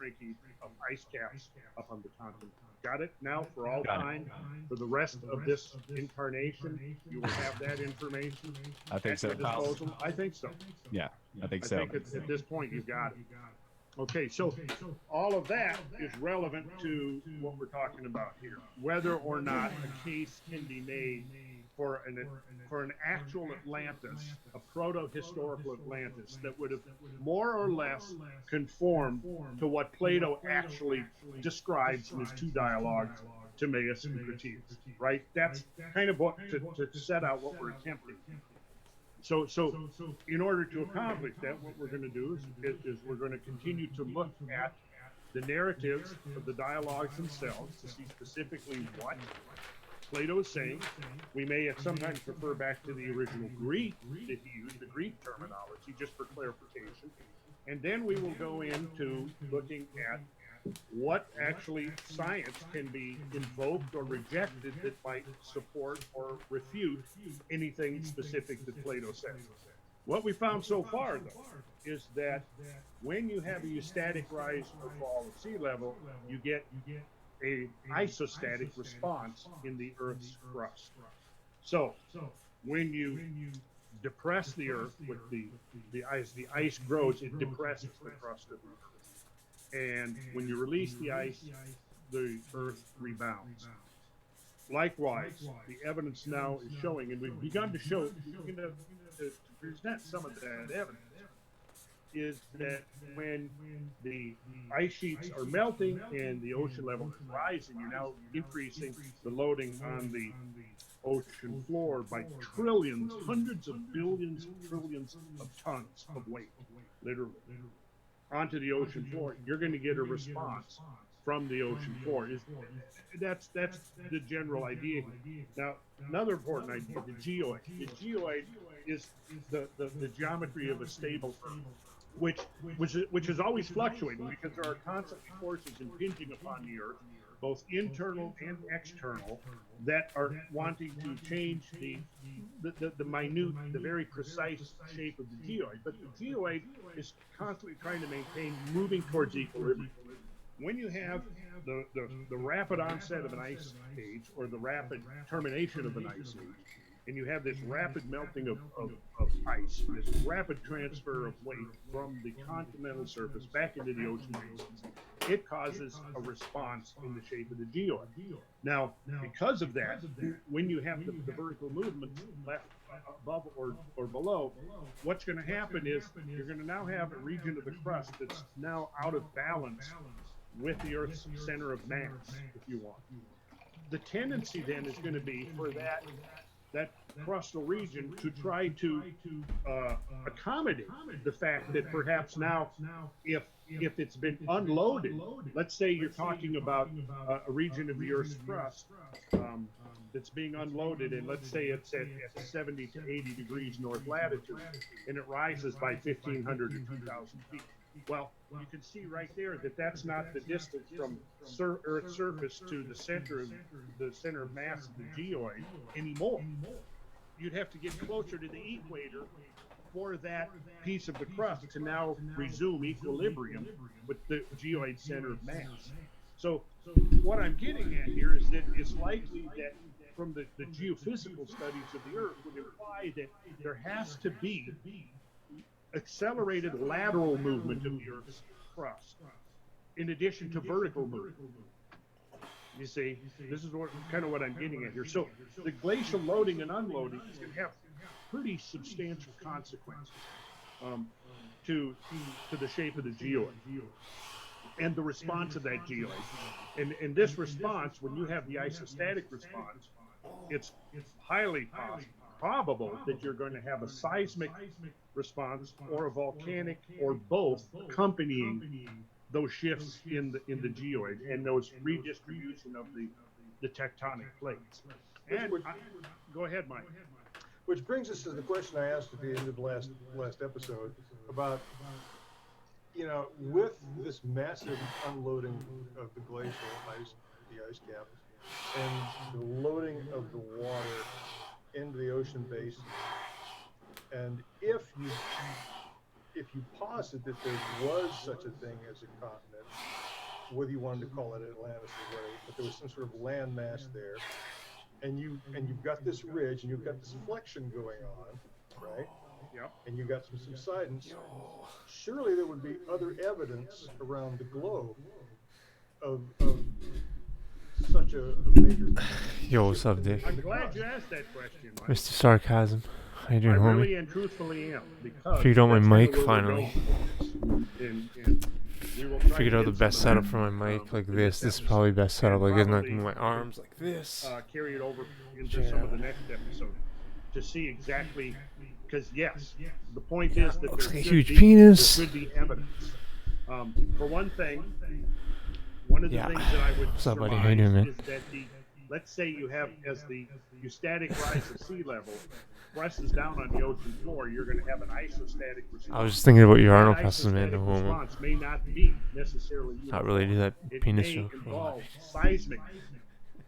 shrinking of ice caps up on the continent. Got it now for all Got it. time, for the rest of this incarnation? You will have that information I think at your so. disposal? I think so. Yeah, I think I so. think at this point you've got it. Okay, so all of that is relevant to what we're talking about here. Whether or not a case can be made for an actual Atlantis, a proto-historical Atlantis that would have more or less conformed to what Plato actually describes in his two dialogues, Timaeus and Critias, right? That's kind of what to set out what we're attempting. So in order to accomplish that, what we're going to do is we're going to continue to look at the narratives of the dialogues themselves to see specifically what Plato is saying. We may sometimes refer back to the original Greek that he used, the Greek terminology, just for clarification. And then we will go into looking at what actually science can be invoked or rejected that might support or refute anything specific that Plato says. What we found so far, though, is that when you have a eustatic rise or fall of sea level, you get a isostatic response in the Earth's crust. So when you depress the Earth with the ice grows, it depresses the crust of the Earth. And when you release the ice, the Earth rebounds. Likewise, the evidence now is showing, and we've begun to show, to present some of that evidence, is that when the ice sheets are melting and the ocean level is rising, you're now increasing the loading on the ocean floor by trillions, hundreds of billions, trillions of tons of weight, literally, onto the ocean floor. You're going to get a response from the ocean floor. That's the general idea here. Now, another important idea, the geoid. The geoid is the geometry of a stable Earth, which is always fluctuating because there are constantly forces impinging upon the Earth, both internal and external, that are wanting to change the minute, the very precise shape of the geoid. But the geoid is constantly trying to maintain moving towards equilibrium. When you have the rapid onset of an ice age or the rapid termination of an ice age, and you have this rapid melting of ice, this rapid transfer of weight from the continental surface back into the ocean basins, it causes a response in the shape of the geoid. Now, because of that, when you have the vertical movement left above or below, what's going to happen is you're going to now have a region of the crust that's now out of balance with the Earth's center of mass, if you want. The tendency then is going to be for that crustal region to try to accommodate the fact that perhaps now, if it's been unloaded, let's say you're talking about a region of the Earth's crust that's being unloaded, and let's say it's at 70 to 80 degrees north latitude, and it rises by 1,500 or 2,000 feet. Well, you can see right there that that's not the distance from Earth's surface to the center of mass of the geoid anymore. You'd have to get closer to the equator for that piece of the crust to now resume equilibrium with the geoid center of mass. So what I'm getting at here is that it's likely that from the geophysical studies of the Earth would imply that there has to be accelerated lateral movement of the Earth's crust, in addition to vertical movement. You see, this is kind of what I'm getting at here. So the glacial loading and unloading is going to have pretty substantial consequences to the shape of the geoid and the response of that geoid. And this response, when you have the isostatic response, it's highly probable that you're going to have a seismic response or a volcanic or both accompanying those shifts in the geoid and those redistribution of the tectonic plates. And go ahead, Mike. Which brings us to the question I asked at the end of the last episode about, with this massive unloading of the glacial ice, the ice cap, and the loading of the water into the ocean basin, and if you posit that there was such a thing as a continent, whether you wanted to call it Atlantis or whatever, but there was some sort of land mass there, and you've got this ridge and you've got this flexion going on, right? Yep. And you got some subsidence. Surely there would be other evidence around the globe of such a major. Yo, what's up, Dick? I'm glad you asked that question, Mike. Mr. Sarcasm. How you I doing, homie? really and truthfully am, because Figured out my that's kinda mic where we're finally. going. And we will try Figured to out the get best some of setup for my that, mic, like in this. This is episode, probably best setup. and Like, isn't probably, like my arms like this. carry it over into some of the next episode to see exactly, because yes, the point is that Looks there like a should huge be, penis. there should be evidence. For one thing, one of the Yeah. things that I would What's up, buddy? surmise How you doing, man? is that let's say you have, as the static rise of sea level presses down on the ocean floor, you're going to have an isostatic response. I was just thinking about your That Arnold passes, man. isostatic No homo. response may not be necessarily Not uniform. related to that It penis may joke. involve seismic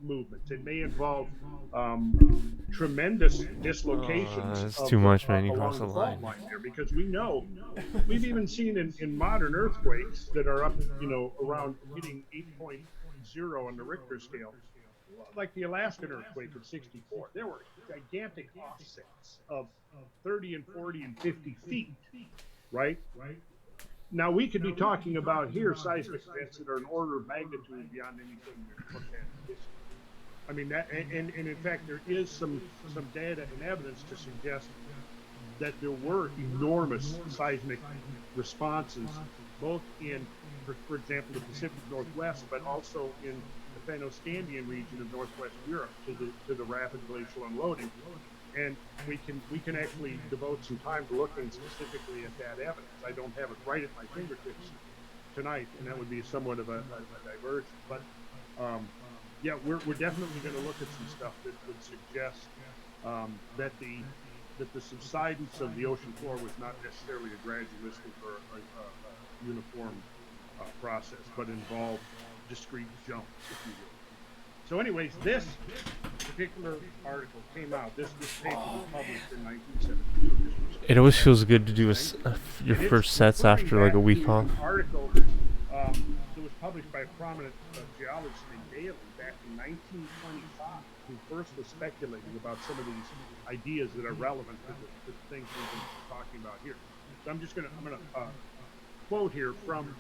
movements. It may involve tremendous dislocations. That's of too much, man. You along crossed the fault line. there, because we know, we've even seen in modern earthquakes that are up, around hitting 8.0 on the Richter scale, like the Alaskan earthquake of '64. There were gigantic offsets of 30 and 40 and 50 feet, right? Now, we could be talking about here seismic events that are an order of magnitude beyond anything we've looked at in history. I mean, that, and in fact, there is some data and evidence to suggest that there were enormous seismic responses, both in, for example, the Pacific Northwest, but also in the Fennoscandian region of Northwest Europe to the rapid glacial unloading. And we can actually devote some time to looking specifically at that evidence. I don't have it right at my fingertips tonight, and that would be somewhat of a diversion. But yeah, we're definitely going to look at some stuff that would suggest that the subsidence of the ocean floor was not necessarily a gradualistic or a uniform process, but involved discrete jumps, if you will. So anyways, this particular article came out. This paper was published in 1972. It always feels good to do your And it's first sets referring after like a back week to off. an article that was published by a prominent geologist named Daly back in 1925, who first was speculating about some of these ideas that are relevant to the things we've been talking about here. So I'm gonna quote here from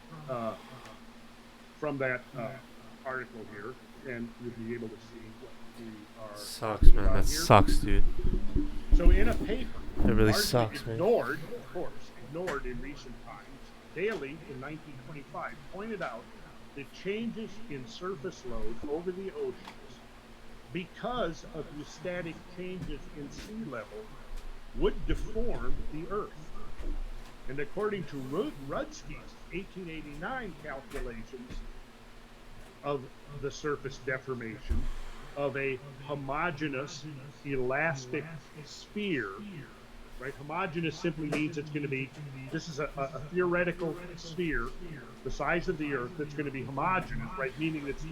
that article here, and you'll be able to see what we are Sucks, talking man. about That here. sucks, dude. So in a paper, That really largely sucks, man. ignored, of course, ignored in recent times, Daly in 1925 pointed out that changes in surface load over the oceans, because of the static changes in sea level, would deform the Earth. And according to Rudsky's 1889 calculations of the surface deformation of a homogeneous elastic sphere, right? Homogeneous simply means it's going to be, this is a theoretical sphere the size of the Earth that's going to be homogeneous, right? Meaning it's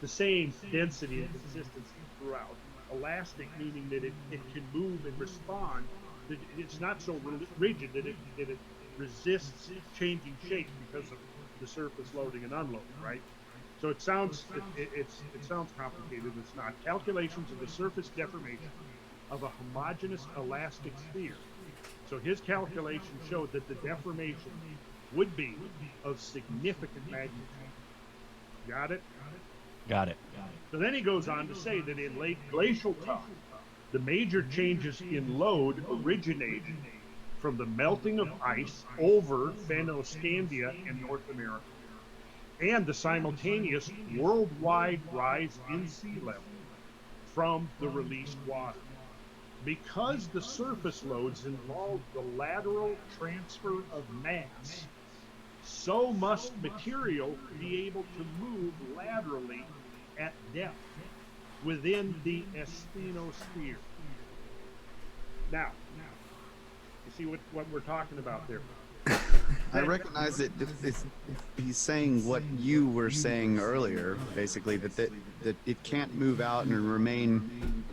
the same density and consistency throughout. Elastic meaning that it can move and respond. That it's not so rigid that it resists changing shape because of the surface loading and unloading, right? So it sounds complicated. It's not. Calculations of the surface deformation of a homogeneous elastic sphere. So his calculation showed that the deformation would be of significant magnitude. Got it? Got it. So then he goes on to say that in late glacial time, the major changes in load originated from the melting of ice over Fennoscandia in North America, and the simultaneous worldwide rise in sea level from the released water. Because the surface loads involve the lateral transfer of mass, so must material be able to move laterally at depth within the asthenosphere. Now, you see what we're talking about there? I recognize that he's saying what you were saying earlier, basically, that it can't move out and remain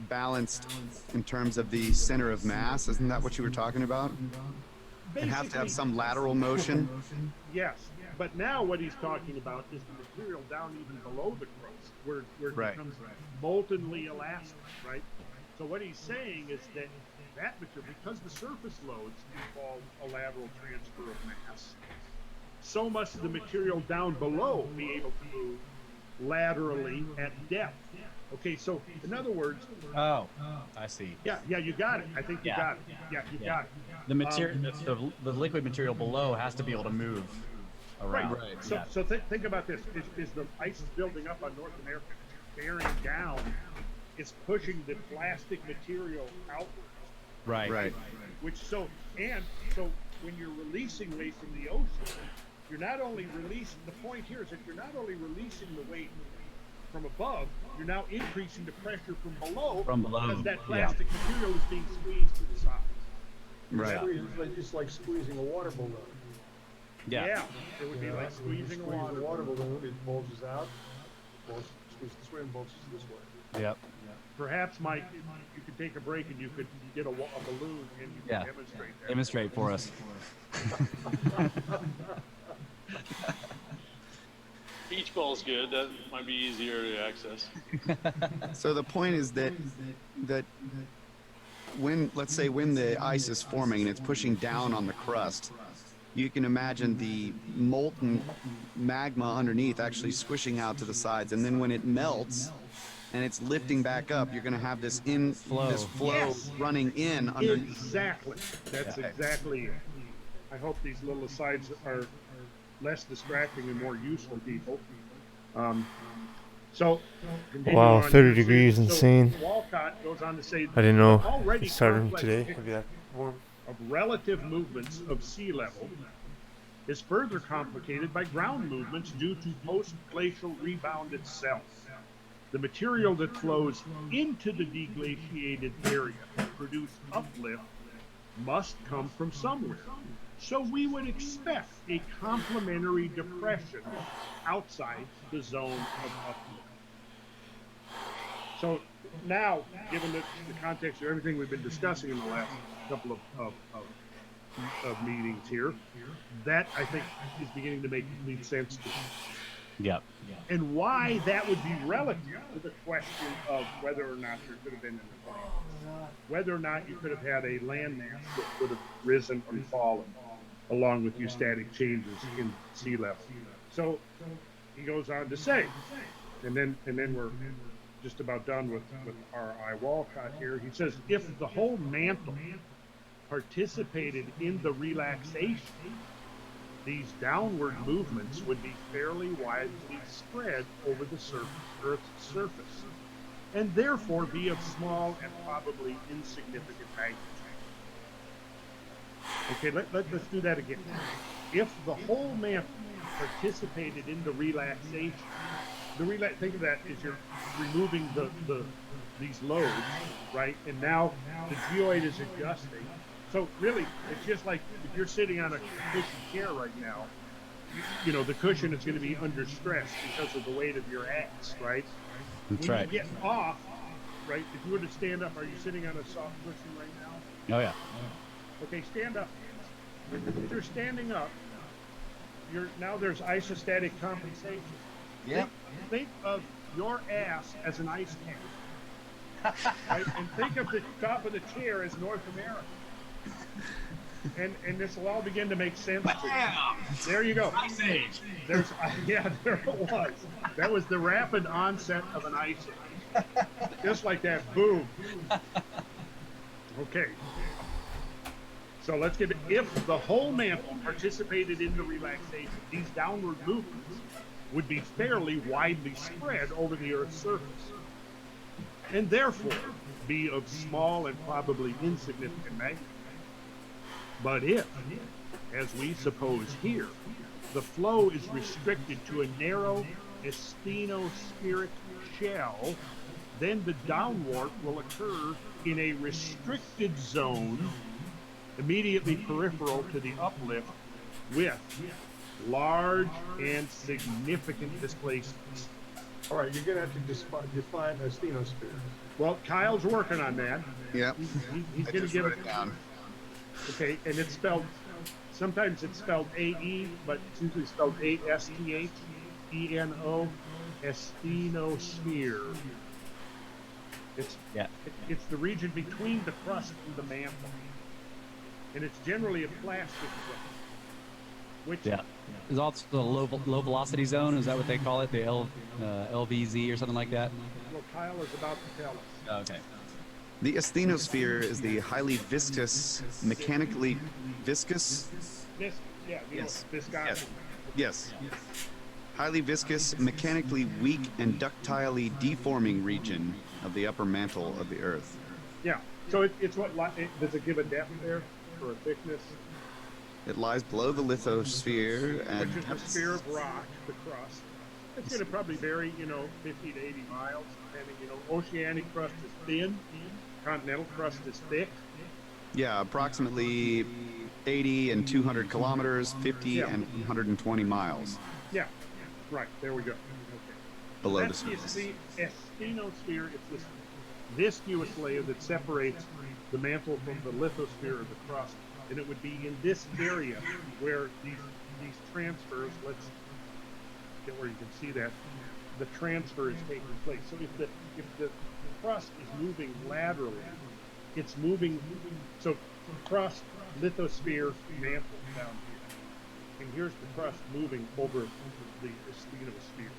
balanced in terms of the center of mass. Isn't that what you were talking about? It has to have some lateral motion. Yes, but now what he's talking about is the material down even below the crust, where it Right. becomes moltenly elastic, right? So what he's saying is that material, because the surface loads involve a lateral transfer of mass, so must the material down below be able to move laterally at depth. Okay, so in other words, Oh, I see. yeah, you got it. I think you Yeah. got it. Yeah, you got it. The material, the liquid material below has to be able to move around. Right. So, Yeah. so think about this: is the ice building up on North America, bearing down, it's pushing the plastic material outward, Right. Right. which so when you're releasing weight from the ocean, you're not only releasing. The point here is that you're not only releasing the weight from above, you're now increasing the pressure from below. From below, because that yeah. plastic material is being squeezed to the side. Right. It's like squeezing a water balloon. Yeah. It would be like squeezing a Squeeze water a water balloon. balloon, it bulges out, squeezes this way and bulges this way. Yep. Perhaps, Mike, you could take a break and you could get a balloon and you Yeah. can demonstrate that. Demonstrate for us. Beach ball's good. That might be easier to access. So the point is that when, let's say, when the ice is forming and it's pushing down on the crust, you can imagine the molten magma underneath actually squishing out to the sides, and then when it melts and it's lifting back up, you're going to have this flow Yes. running in underneath. Exactly. That's exactly it. I hope these little asides are less distracting and more useful, people. So, continue Wow, on 30 here. degrees, So insane. Walcott goes on to say, I didn't know already it started complex today. picture Maybe that warm. of relative movements of sea level is further complicated by ground movements due to post-glacial rebound itself. The material that flows into the deglaciated area to produce uplift must come from somewhere. So we would expect a complementary depression outside the zone of uplift. So now, given the context of everything we've been discussing in the last couple of meetings here, that I think is beginning to make complete sense to me. Yep. And why that would be relative to the question of whether or not there could have been an event. Whether or not you could have had a landmass that would have risen and fallen along with eustatic changes in sea level. So he goes on to say, and then we're just about done with R.I. Walcott here. He says, if the whole mantle participated in the relaxation, these downward movements would be fairly widely spread over the Earth's surface, and therefore be of small and probably insignificant magnitude. Okay, let's do that again. If the whole mantle participated in the relaxation, think of that as you're removing these loads, right? And now the geoid is adjusting. So really, it's just like if you're sitting on a cushy chair right now, you know, the cushion is going to be under stress because of the weight of your ass, right? That's when right. you get off, right, if you were to stand up, are you sitting on a soft cushion right now? Oh yeah. Okay, stand up. If you're standing up, now there's isostatic compensation. Yeah. Think of your ass as an ice cap. Right? And think of the top of the chair as North America. And this will all begin to make sense. There you go. Ice Age. There it was. That was the rapid onset of an ice age. Just like that, boom. Okay. So let's get it. If the whole mantle participated in the relaxation, these downward movements would be fairly widely spread over the Earth's surface, and therefore be of small and probably insignificant magnitude. But if, as we suppose here, the flow is restricted to a narrow asthenospheric shell, then the downwarp will occur in a restricted zone immediately peripheral to the uplift with large and significant displacements. All right, you're gonna have to define a asthenosphere. Well, Kyle's working on that. Yep. He's I going to just give wrote it down. Okay, and it's spelled Sometimes it's spelled A-E, but it's usually spelled A-S-T-H-E-N-O, asthenosphere. It's the region between the crust and the mantle. And it's generally a plastic crust. Which is also the low velocity zone. Is that what they call it? The LVZ or something like that? Well, Kyle is about to tell us. Oh, okay. The asthenosphere is the highly viscous, mechanically viscous. Viscosity. Yes. Highly viscous, mechanically weak, and ductilely deforming region of the upper mantle of the Earth. Yeah. So it's what does it give a depth there or a thickness? It lies below the lithosphere and which is the sphere of rock, the crust. It's going to probably vary, 50 to 80 miles, depending. Oceanic crust is thin, continental crust is thick. Yeah, approximately 80 and 200 kilometers, 50 and 120 miles. Yeah, right. There we go. Okay. Below That's the surface. the asthenosphere. It's this viscous layer that separates the mantle from the lithosphere of the crust. And it would be in this area where these transfers, let's get where you can see that, the transfer is taking place. So if the crust is moving laterally, it's moving, so crust, lithosphere, mantle down here. And here's the crust moving over the asthenosphere.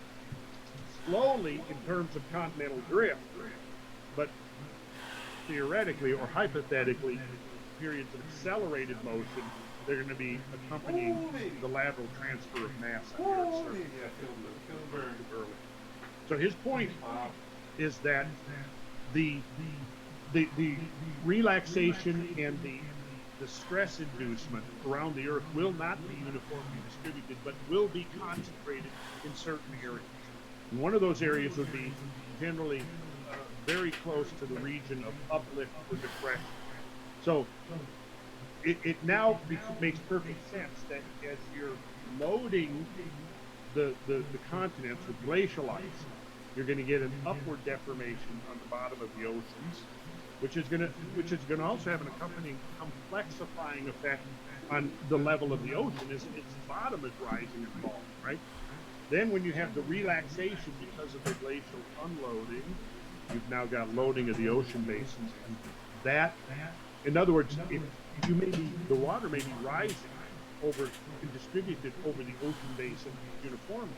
Slowly in terms of continental drift, but theoretically or hypothetically, periods of accelerated motion, they're going to be accompanying the lateral transfer of mass on the Earth. So his point is that the relaxation and the stress inducement around the Earth will not be uniformly distributed, but will be concentrated in certain areas. And one of those areas would be generally very close to the region of uplift or depression. So it now makes perfect sense that as you're loading the continents with glacial ice, you're going to get an upward deformation on the bottom of the oceans, which is going to also have an accompanying complexifying effect on the level of the ocean as its bottom is rising and falling, right? Then when you have the relaxation because of the glacial unloading, you've now got loading of the ocean basins, and that, in other words, the water may be rising over and distributed over the ocean basin uniformly,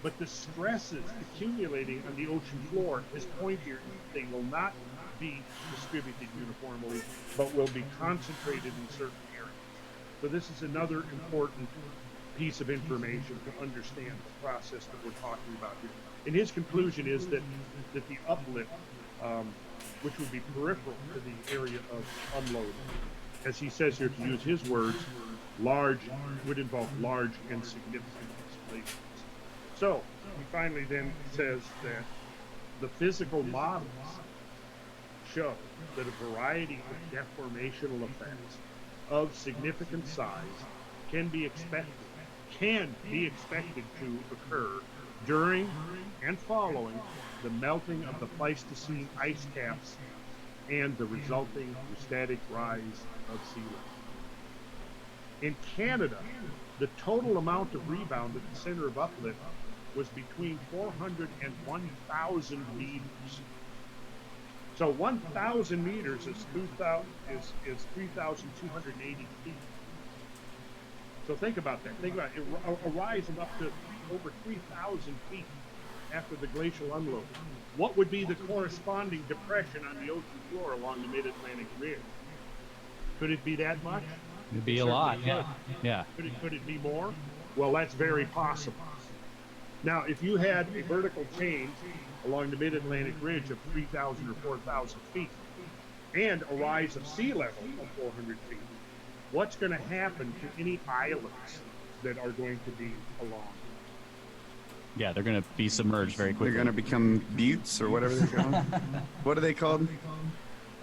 but the stresses accumulating on the ocean floor, his point here, they will not be distributed uniformly, but will be concentrated in certain areas. So this is another important piece of information to understand the process that we're talking about here. And his conclusion is that the uplift, which would be peripheral to the area of unloading, as he says here, to use his words, would involve large and significant displacements. So he finally then says that the physical models show that a variety of deformational effects of significant size can be expected to occur during and following the melting of the Pleistocene ice caps and the resulting static rise of sea level. In Canada, the total amount of rebound at the center of uplift was between 400 and 1,000 meters. So 1,000 meters is 3,280 feet. So think about that. Think about it. A rise of up to over 3,000 feet after the glacial unloading. What would be the corresponding depression on the ocean floor along the mid-Atlantic ridge? Could it be that much? It'd be a lot. Yeah. Could it be more? Well, that's very possible. Now, if you had a vertical change along the mid-Atlantic ridge of 3,000 or 4,000 feet and a rise of sea level of 400 feet, what's going to happen to any islands that are going to be along? Yeah, they're going to be submerged very quickly. They're going to become buttes or whatever they're called. What are they called?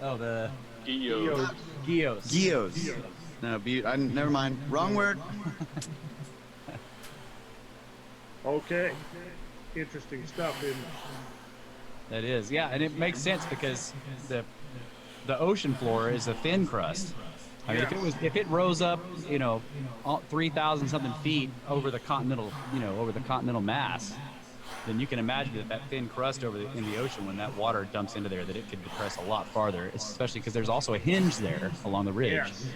Oh, the Gyges. Gyges. No, butte. Never mind. Wrong word. Okay. Interesting stuff. That is, yeah, and it makes sense because the ocean floor is a thin crust. I mean, if it rose up, 3,000 something feet over the continental, over the continental mass, then you can imagine that thin crust in the ocean, when that water dumps into there, that it could depress a lot farther, especially because there's also a hinge there along the ridge. Yes.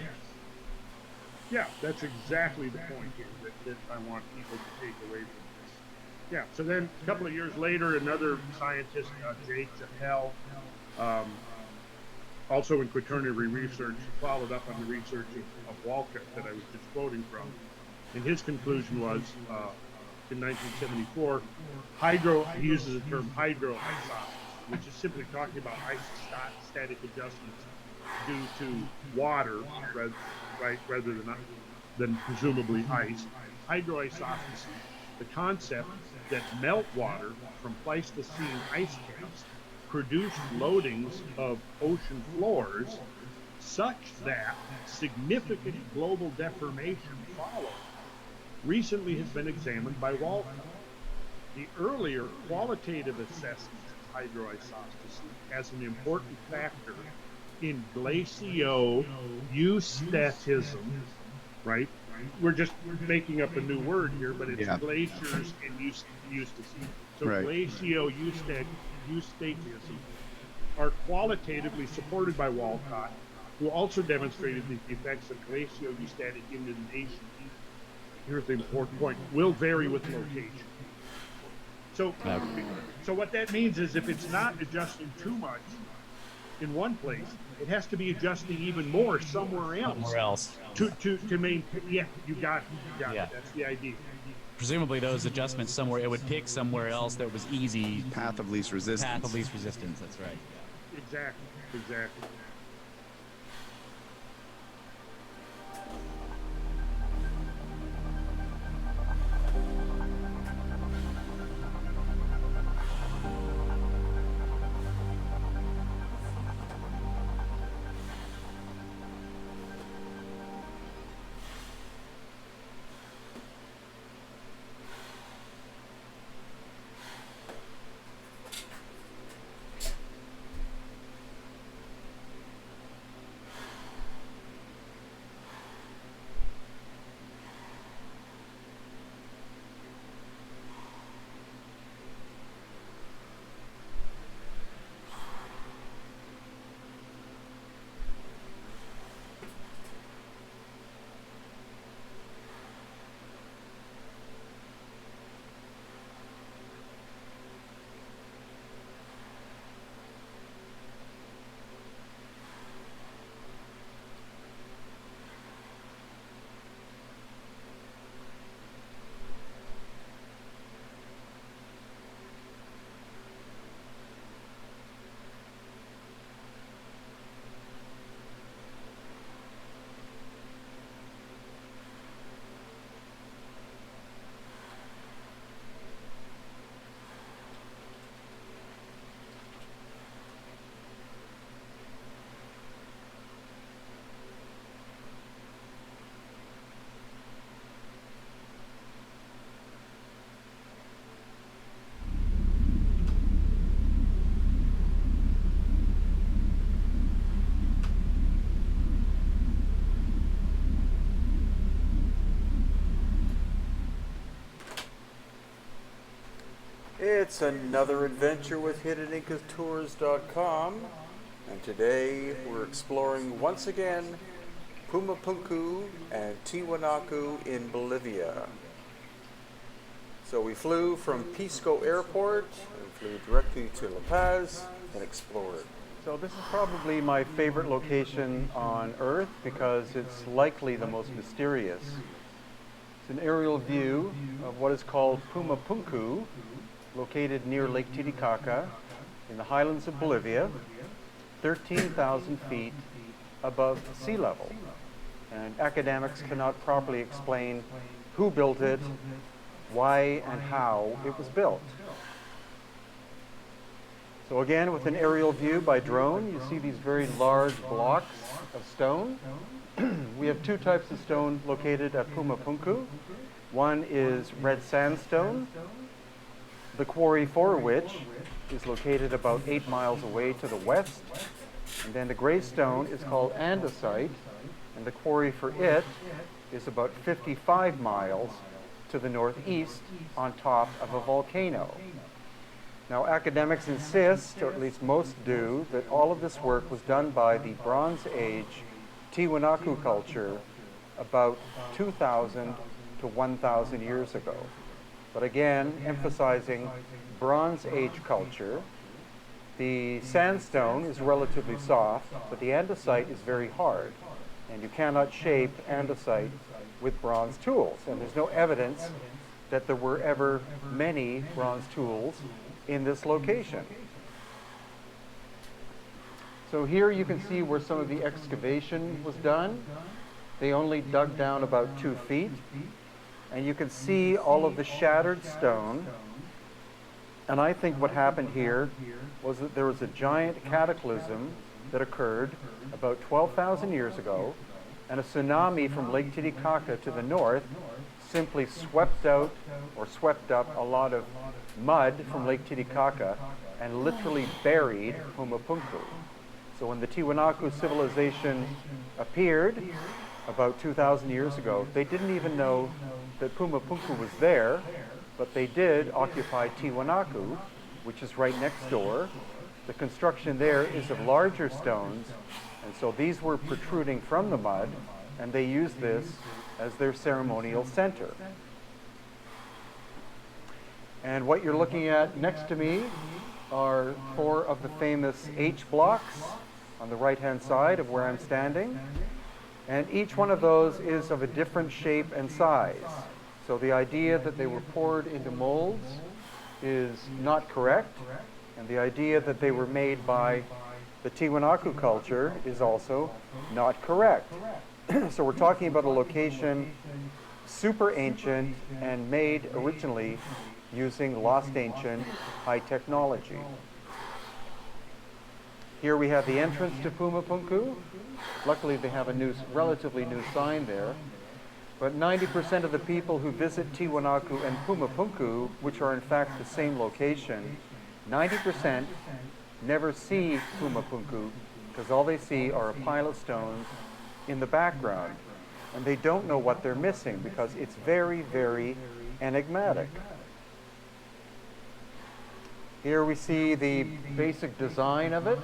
Yeah, that's exactly the point here that I want people to take away from this. Yeah, so then a couple of years later, another scientist, Gyges, also in quaternary research, followed up on the research of Walcott that I was just quoting from. And his conclusion was, in 1974, he uses the term hydroisosmosis, which is simply talking about isostatic adjustments due to water, rather than presumably ice. Hydroisosmosis, the concept that meltwater from Pleistocene ice caps produced loadings of ocean floors such that significant global deformation followed, recently has been examined by Walcott. The earlier qualitative assessment of hydroisosmosis as an important factor in glacioceustatism, right? We're just making up a new word here, but it's glaciers and eustacy. So glacioceustatism are qualitatively supported by Walcott, who also demonstrated the effects of glacioeustatic inundation. Here's the important point: will vary with location. So what that means is, if it's not adjusting too much in one place, it has to be adjusting even more somewhere else. To maintain. Yeah, you got it. That's the idea. Presumably, those adjustments somewhere, it would pick somewhere else that was easy. Path of least resistance. Path of least resistance. That's right. Yeah. Exactly. It's another adventure with HiddenIncasTours.com, and today we're exploring once again Pumapunku and Tiwanaku in Bolivia. So we flew from Pisco Airport and flew directly to La Paz and explored. So this is probably my favorite location on Earth because it's likely the most mysterious. It's an aerial view of what is called Pumapunku, located near Lake Titicaca in the highlands of Bolivia, 13,000 feet above sea level. And academics cannot properly explain who built it, why and how it was built. So again, with an aerial view by drone, you see these very large blocks of stone. We have two types of stone located at Pumapunku. One is red sandstone, the quarry for which is located about 8 miles away to the west. And then the gray stone is called andesite, and the quarry for it is about 55 miles to the northeast on top of a volcano. Now, academics insist, or at least most do, that all of this work was done by the Bronze Age Tiwanaku culture about 2,000 to 1,000 years ago. But again, emphasizing Bronze Age culture. The sandstone is relatively soft, but the andesite is very hard, and you cannot shape andesite with bronze tools. And there's no evidence that there were ever many bronze tools in this location. So here you can see where some of the excavation was done. They only dug down about 2 feet, and you can see all of the shattered stone. And I think what happened here was that there was a giant cataclysm that occurred about 12,000 years ago, and a tsunami from Lake Titicaca to the north simply swept out or swept up a lot of mud from Lake Titicaca and literally buried Pumapunku. So when the Tiwanaku civilization appeared about 2,000 years ago, they didn't even know that Pumapunku was there, but they did occupy Tiwanaku, which is right next door. The construction there is of larger stones, and so these were protruding from the mud, and they used this as their ceremonial center. And what you're looking at next to me are 4 of the famous H blocks on the right-hand side of where I'm standing. And each one of those is of a different shape and size. So the idea that they were poured into molds is not correct. And the idea that they were made by the Tiwanaku culture is also not correct. So we're talking about a location super ancient and made originally using lost ancient high technology. Here we have the entrance to Pumapunku. Luckily they have a relatively new sign there. But 90% of the people who visit Tiwanaku and Pumapunku, which are in fact the same location, 90% never see Pumapunku because all they see are a pile of stones in the background. And they don't know what they're missing because it's very, very enigmatic. Here we see the basic design of it.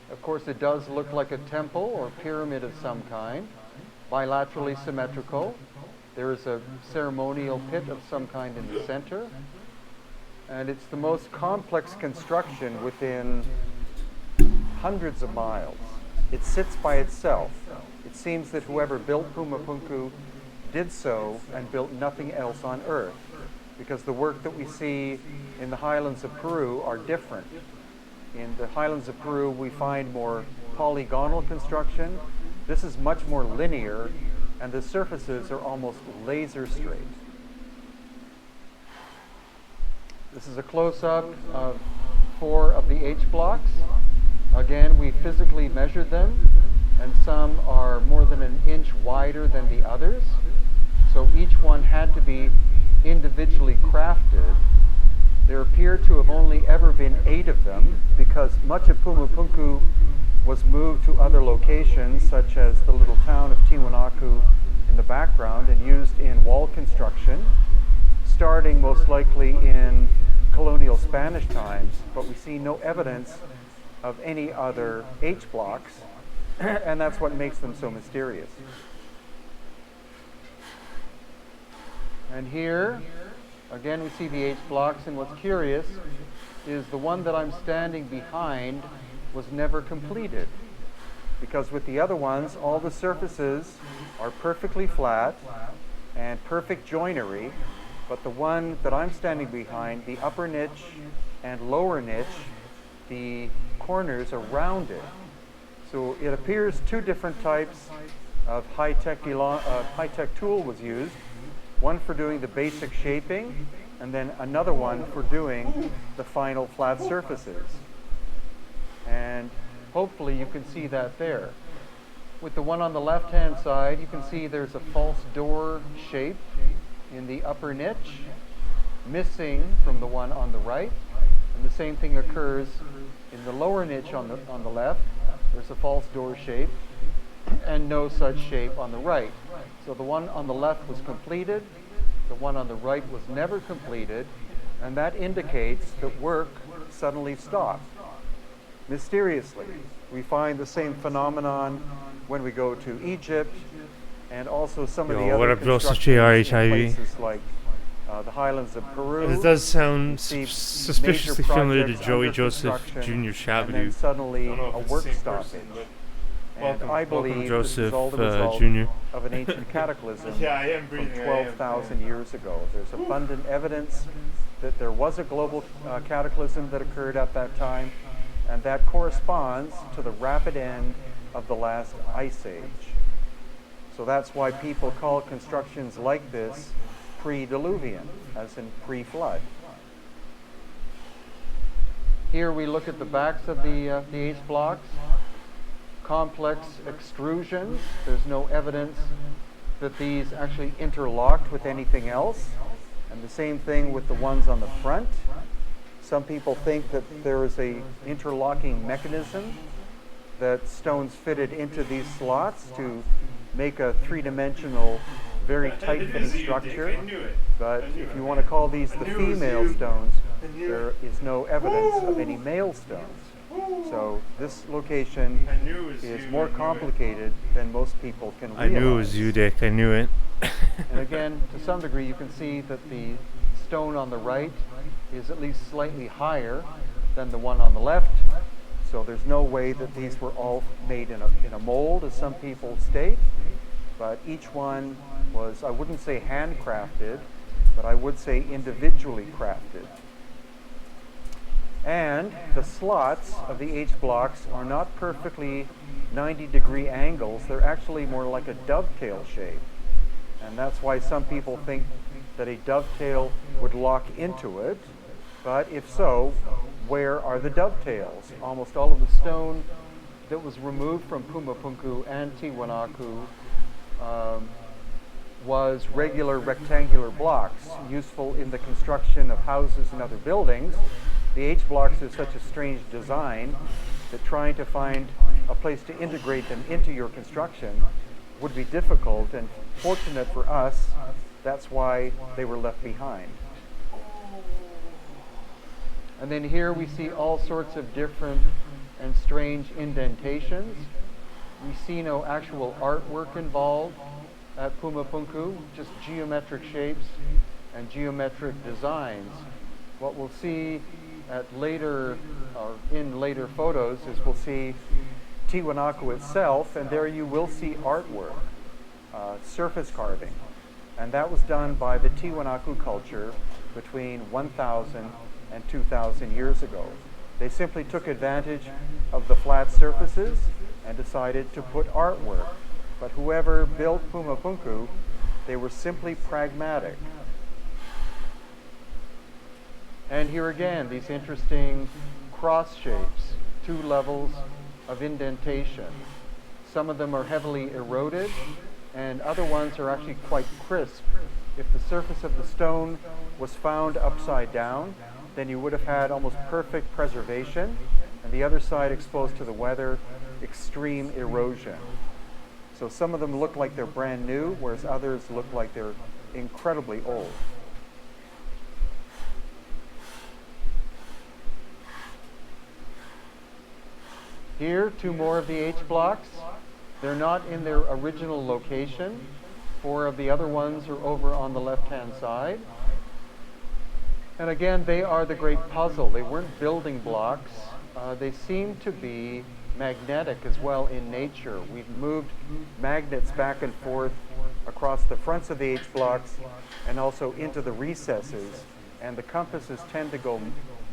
Of course, it does look like a temple or pyramid of some kind, bilaterally symmetrical. There is a ceremonial pit of some kind in the center. And it's the most complex construction within hundreds of miles. It sits by itself. It seems that whoever built Pumapunku did so and built nothing else on earth, because the work that we see in the highlands of Peru are different. In the highlands of Peru, we find more polygonal construction. This is much more linear, and the surfaces are almost laser straight. This is a close-up of 4 of the H blocks. Again, we physically measured them, and some are more than an inch wider than the others. So each one had to be individually crafted. There appear to have only ever been 8 of them, because much of Pumapunku was moved to other locations, such as the little town of Tiwanaku in the background, and used in wall construction, starting most likely in colonial Spanish times, but we see no evidence of any other H blocks, and that's what makes them so mysterious. And here, again, we see the H blocks, and what's curious is the one that I'm standing behind was never completed, because with the other ones, all the surfaces are perfectly flat and perfect joinery, but the one that I'm standing behind, the upper niche and lower niche, the corners are rounded. So it appears 2 different types of high-tech tool was used, one for doing the basic shaping, and then another one for doing the final flat surfaces. And hopefully you can see that there. With the one on the left-hand side, you can see there's a false door shape in the upper niche, missing from the one on the right. And the same thing occurs in the lower niche on the left. There's a false door shape. and no such shape on the right. So the one on the left was completed, the one on the right was never completed, and that indicates that work suddenly stopped. Mysteriously, we find the same phenomenon when we go to Egypt and also some of the Yo, what other up, bro? Such constructions in HIV. places like the highlands of Peru. It does sound You see suspiciously major familiar to projects Joey under Joseph construction, Jr. and then Shabadoo. suddenly I don't know if a it's the work same stoppage. person, but And welcome- I welcome, believe this Joseph, is all the result Jr. of an ancient cataclysm Yeah, I am from breathing, I am. 12,000 years ago. There's abundant evidence that there was a global cataclysm that occurred at that time, and that corresponds to the rapid end of the last ice age. So that's why people call constructions like this pre-diluvian, as in pre-flood. Here we look at the backs of the H blocks. Complex extrusions. There's no evidence that these actually interlocked with anything else. And the same thing with the ones on the front. Some people think that there is a interlocking mechanism that stones fitted into these slots to make a three-dimensional, very tight-fitting structure. But if you want to call these the female stones, there is no evidence of any male stones. So this location is more complicated than most people can realize. I knew it was you, Dick. I knew it. And again, to some degree, you can see that the stone on the right is at least slightly higher than the one on the left. So there's no way that these were all made in a mold, as some people state. But each one was, I wouldn't say handcrafted, but I would say individually crafted. And the slots of the H blocks are not perfectly 90-degree angles. They're actually more like a dovetail shape. And that's why some people think that a dovetail would lock into it. But if so, where are the dovetails? Almost all of the stone that was removed from Pumapunku and Tiwanaku was regular rectangular blocks, useful in the construction of houses and other buildings. The H blocks is such a strange design that trying to find a place to integrate them into your construction would be difficult, and fortunate for us, that's why they were left behind. And then here we see all sorts of different and strange indentations. We see no actual artwork involved at Pumapunku, just geometric shapes and geometric designs. What we'll see at later, or in later photos, is we'll see Tiwanaku itself, and there you will see artwork, surface carving. And that was done by the Tiwanaku culture between 1,000 and 2,000 years ago. They simply took advantage of the flat surfaces and decided to put artwork. But whoever built Pumapunku, they were simply pragmatic. And here again, these interesting cross shapes, 2 levels of indentation. Some of them are heavily eroded, and other ones are actually quite crisp. If the surface of the stone was found upside down, then you would have had almost perfect preservation, and the other side exposed to the weather, extreme erosion. So some of them look like they're brand new, whereas others look like they're incredibly old. Here, 2 more of the H blocks. They're not in their original location. 4 of the other ones are over on the left-hand side. And again, they are the great puzzle. They weren't building blocks. They seem to be magnetic as well in nature. We've moved magnets back and forth across the fronts of the H blocks and also into the recesses. And the compasses tend to go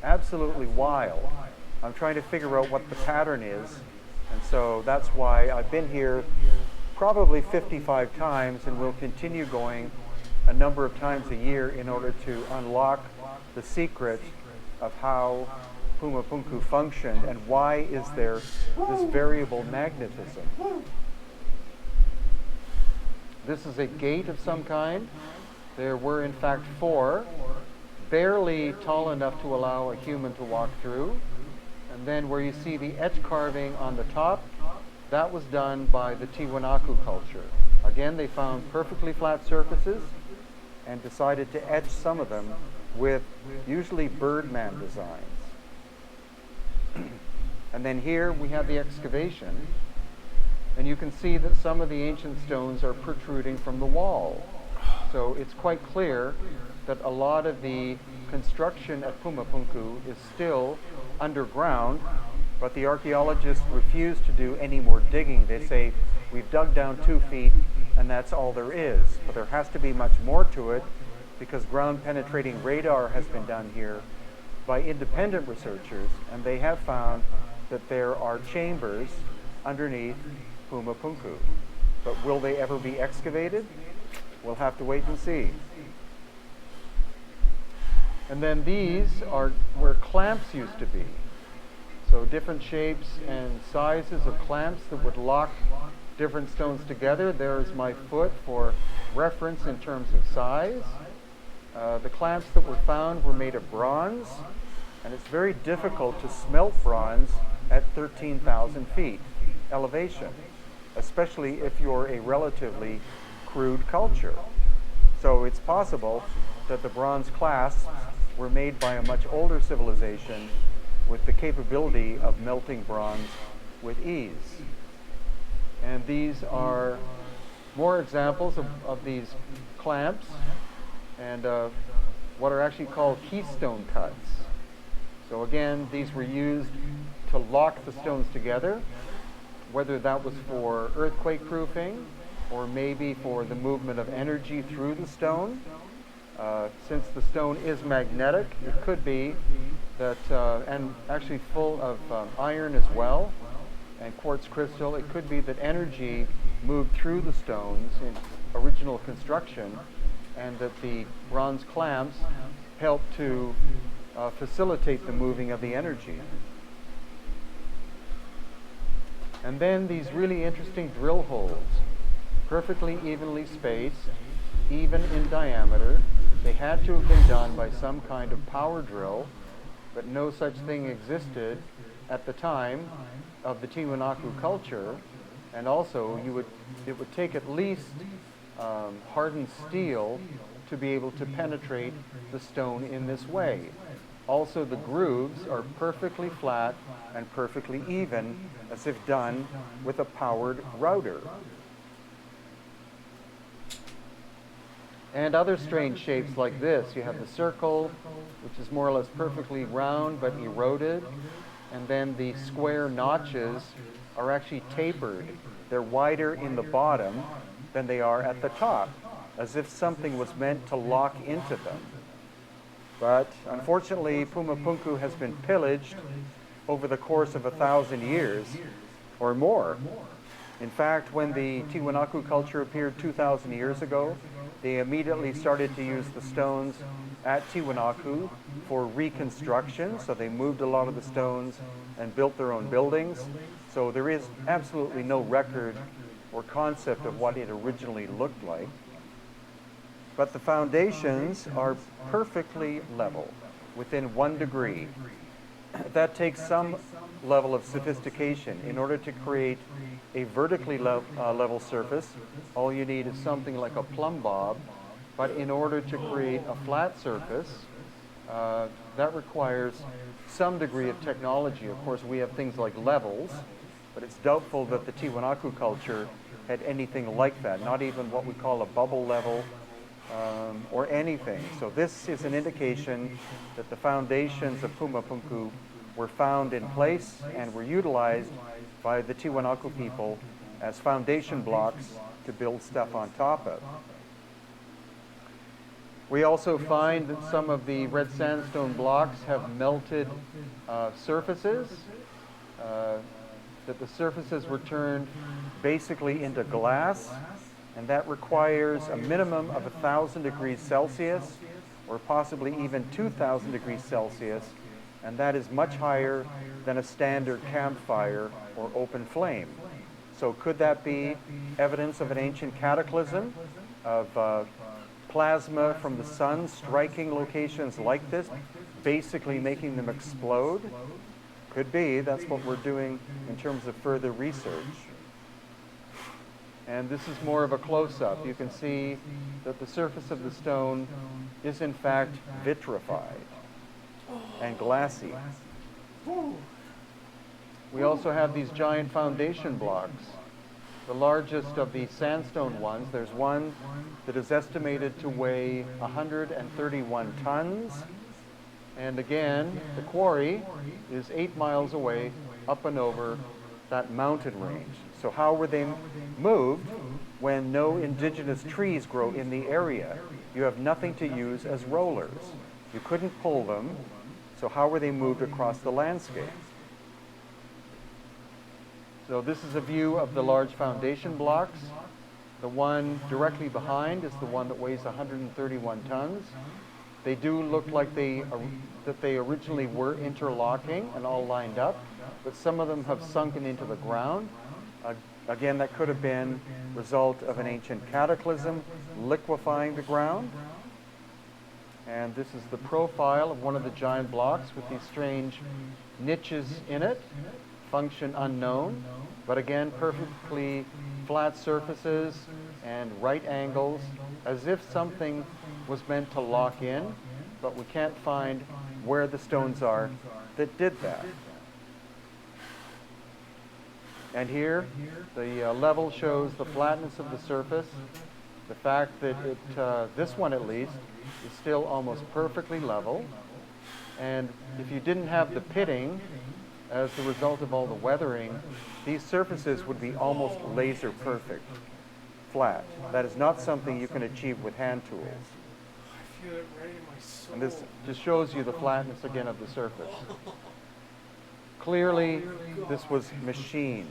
absolutely wild. I'm trying to figure out what the pattern is, and so that's why I've been here probably 55 times and will continue going a number of times a year in order to unlock the secret of how Pumapunku functioned and why is there this variable magnetism. This is a gate of some kind. There were in fact 4, barely tall enough to allow a human to walk through. And then where you see the etch carving on the top, that was done by the Tiwanaku culture. Again, they found perfectly flat surfaces and decided to etch some of them with usually birdman designs. And then here we have the excavation, and you can see that some of the ancient stones are protruding from the wall. So it's quite clear that a lot of the construction at Pumapunku is still underground, but the archaeologists refuse to do any more digging. They say, we've dug down 2 feet and that's all there is. But there has to be much more to it, because ground penetrating radar has been done here by independent researchers, and they have found that there are chambers underneath Pumapunku. But will they ever be excavated? We'll have to wait and see. And then these are where clamps used to be. So different shapes and sizes of clamps that would lock different stones together. There's my foot for reference in terms of size. The clamps that were found were made of bronze, and it's very difficult to smelt bronze at 13,000 feet elevation, especially if you're a relatively crude culture. So it's possible that the bronze clasps were made by a much older civilization with the capability of melting bronze with ease. And these are more examples of these clamps, and what are actually called keystone cuts. So again, these were used to lock the stones together, whether that was for earthquake proofing or maybe for the movement of energy through the stone. Since the stone is magnetic, it could be that, and actually full of iron as well, and quartz crystal, it could be that energy moved through the stones in original construction, and that the bronze clamps helped to facilitate the moving of the energy. And then these really interesting drill holes, perfectly evenly spaced, even in diameter. They had to have been done by some kind of power drill, but no such thing existed at the time of the Tiwanaku culture. And also, it would take at least hardened steel to be able to penetrate the stone in this way. Also, the grooves are perfectly flat and perfectly even, as if done with a powered router. And other strange shapes like this. You have the circle, which is more or less perfectly round but eroded, and then the square notches are actually tapered. They're wider in the bottom than they are at the top, as if something was meant to lock into them. But unfortunately, Pumapunku has been pillaged over the course of 1,000 years or more. In fact, when the Tiwanaku culture appeared 2,000 years ago, they immediately started to use the stones at Tiwanaku for reconstruction. So they moved a lot of the stones and built their own buildings. So there is absolutely no record or concept of what it originally looked like. But the foundations are perfectly level, within 1 degree. That takes some level of sophistication. In order to create a vertically level surface, all you need is something like a plumb bob. But in order to create a flat surface, that requires some degree of technology. Of course, we have things like levels, but it's doubtful that the Tiwanaku culture had anything like that, not even what we call a bubble level or anything. So this is an indication that the foundations of Pumapunku were found in place and were utilized by the Tiwanaku people as foundation blocks to build stuff on top of. We also find that some of the red sandstone blocks have melted surfaces, that the surfaces were turned basically into glass, and that requires a minimum of 1,000 degrees Celsius or possibly even 2,000 degrees Celsius, and that is much higher than a standard campfire or open flame. So could that be evidence of an ancient cataclysm, of plasma from the sun striking locations like this, basically making them explode? Could be. That's what we're doing in terms of further research. And this is more of a close-up. You can see that the surface of the stone is in fact vitrified and glassy. We also have these giant foundation blocks. The largest of the sandstone ones, there's one that is estimated to weigh 131 tons. And again, the quarry is 8 miles away, up and over that mountain range. So how were they moved when no indigenous trees grow in the area? You have nothing to use as rollers. You couldn't pull them, so how were they moved across the landscape? So this is a view of the large foundation blocks. The one directly behind is the one that weighs 131 tons. They do look like that they originally were interlocking and all lined up, but some of them have sunken into the ground. Again, that could have been a result of an ancient cataclysm liquefying the ground. And this is the profile of one of the giant blocks with these strange niches in it, function unknown, but again, perfectly flat surfaces and right angles, as if something was meant to lock in, but we can't find where the stones are that did that. And here, the level shows the flatness of the surface, the fact that this one at least, is still almost perfectly level. And if you didn't have the pitting, as the result of all the weathering, these surfaces would be almost laser perfect, flat. That is not something you can achieve with hand tools. I feel it right in my soul. And this just shows you the flatness again of the surface. Clearly, this was machined.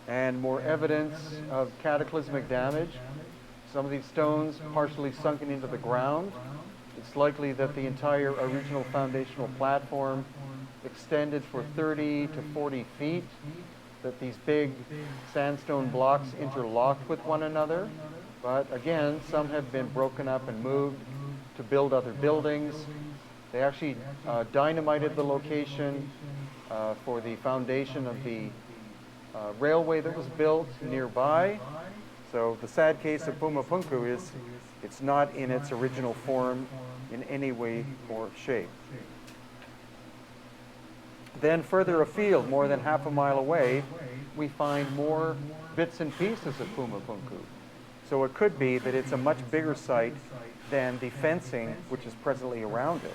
And more evidence of cataclysmic damage. Some of these stones partially sunken into the ground. It's likely that the entire original foundational platform extended for 30 to 40 feet, that these big sandstone blocks interlocked with one another. But again, some have been broken up and moved to build other buildings. They actually dynamited the location for the foundation of the railway that was built nearby. So the sad case of Pumapunku is it's not in its original form in any way or shape. Then further afield, more than half a mile away, we find more bits and pieces of Pumapunku. So it could be that it's a much bigger site than the fencing which is presently around it.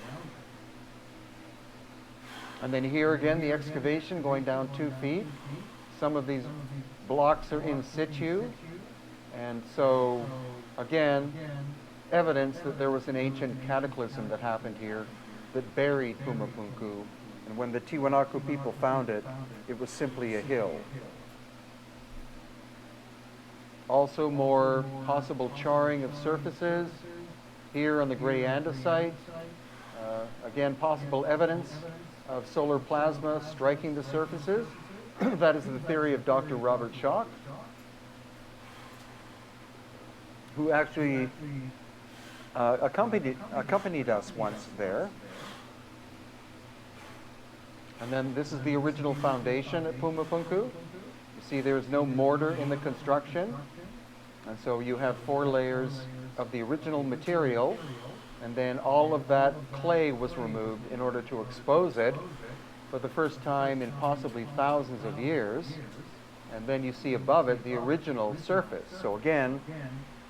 And then here again, the excavation going down 2 feet. Some of these blocks are in situ. And so, again, evidence that there was an ancient cataclysm that happened here that buried Pumapunku. And when the Tiwanaku people found it, it was simply a hill. Also more possible charring of surfaces here on the gray andesite. Again, possible evidence of solar plasma striking the surfaces. That is the theory of Dr. Robert Schoch, who actually accompanied us once there. And then this is the original foundation at Pumapunku. You see there's no mortar in the construction. And so you have 4 layers of the original material, and then all of that clay was removed in order to expose it for the first time in possibly thousands of years. And then you see above it the original surface. So again,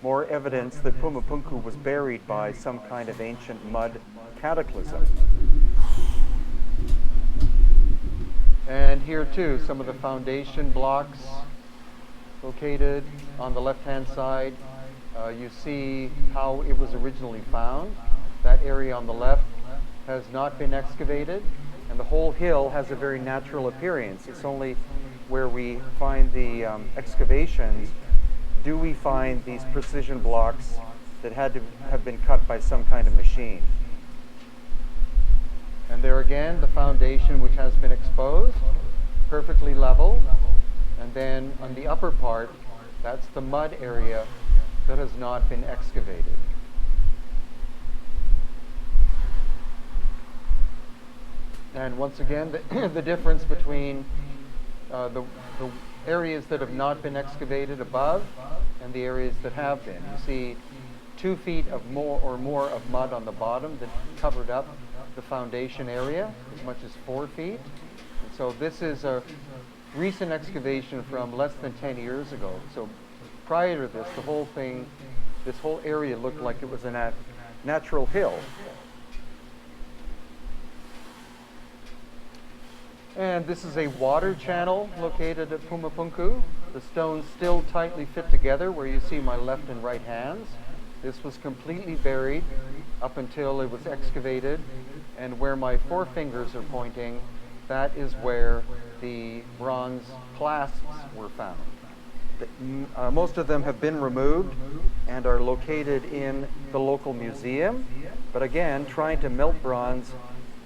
more evidence that Pumapunku was buried by some kind of ancient mud cataclysm. And here too, some of the foundation blocks located on the left-hand side. You see how it was originally found. That area on the left has not been excavated, and the whole hill has a very natural appearance. It's only where we find the excavations do we find these precision blocks that had to have been cut by some kind of machine. And there again, the foundation which has been exposed, perfectly level. And then on the upper part, that's the mud area that has not been excavated. And once again, the difference between the areas that have not been excavated above and the areas that have been. You see 2 feet of more of mud on the bottom that covered up the foundation area, as much as 4 feet. And so this is a recent excavation from less than 10 years ago. So prior to this, the whole thing, this whole area looked like it was a natural hill. And this is a water channel located at Pumapunku. The stones still tightly fit together where you see my left and right hands. This was completely buried up until it was excavated, and where my forefingers are pointing, that is where the bronze clasps were found. Most of them have been removed and are located in the local museum, but again, trying to melt bronze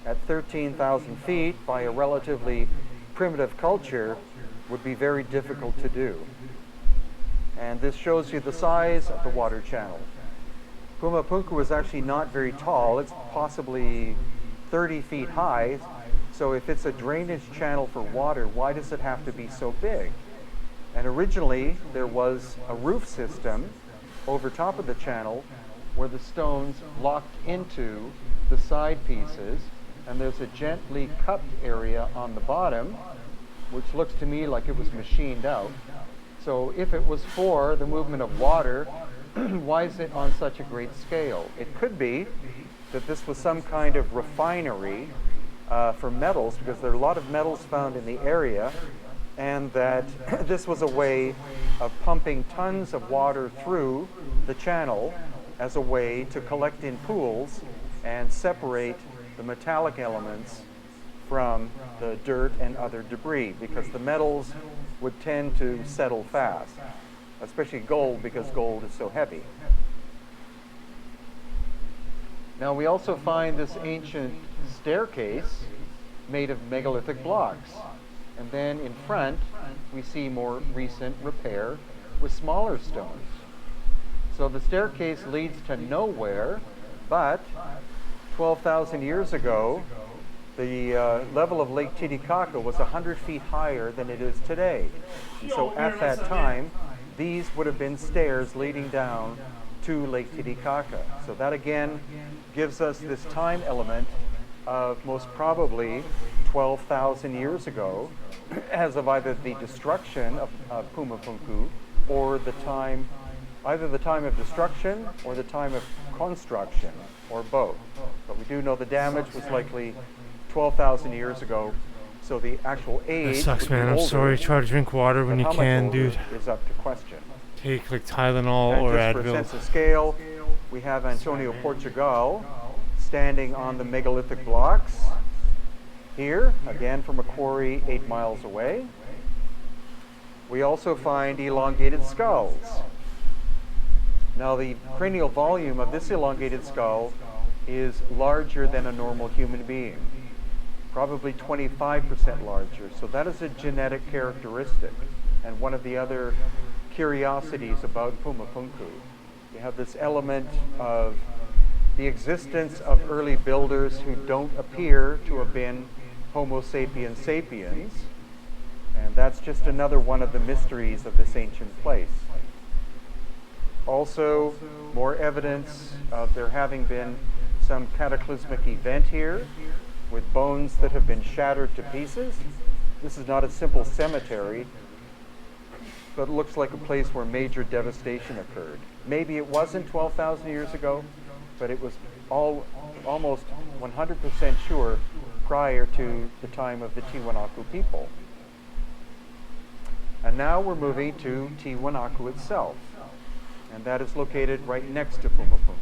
at 13,000 feet by a relatively primitive culture would be very difficult to do. And this shows you the size of the water channel. Pumapunku is actually not very tall. It's possibly 30 feet high. So if it's a drainage channel for water, why does it have to be so big? And originally there was a roof system over top of the channel where the stones locked into the side pieces, and there's a gently cupped area on the bottom, which looks to me like it was machined out. So if it was for the movement of water, why is it on such a great scale? It could be that this was some kind of refinery for metals, because there are a lot of metals found in the area, and that this was a way of pumping tons of water through the channel as a way to collect in pools and separate the metallic elements from the dirt and other debris, because the metals would tend to settle fast, especially gold, because gold is so heavy. Now we also find this ancient staircase made of megalithic blocks, and then in front we see more recent repair with smaller stones. So the staircase leads to nowhere, but 12,000 years ago, the level of Lake Titicaca was 100 feet higher than it is today. And so at that time, these would have been stairs leading down to Lake Titicaca. So that again gives us this time element of most probably 12,000 years ago, as of either the destruction of Pumapunku or the time, either the time of destruction or the time of construction, or both. But we do know the damage was likely 12,000 years ago, so the actual age That sucks, would be man. I'm older, sorry. Try to drink water when but you how much can, older dude. is up to question. Take like Tylenol And or just for a Advil. sense of scale, we have Antonio Portugal standing on the megalithic blocks here, again from a quarry 8 miles away. We also find elongated skulls. Now the cranial volume of this elongated skull is larger than a normal human being, probably 25% larger. So that is a genetic characteristic, and one of the other curiosities about Pumapunku. You have this element of the existence of early builders who don't appear to have been Homo sapiens sapiens, and that's just another one of the mysteries of this ancient place. Also, more evidence of there having been some cataclysmic event here with bones that have been shattered to pieces. This is not a simple cemetery, but it looks like a place where major devastation occurred. Maybe it wasn't 12,000 years ago, but it was almost 100% sure prior to the time of the Tiwanaku people. And now we're moving to Tiwanaku itself, and that is located right next to Pumapunku.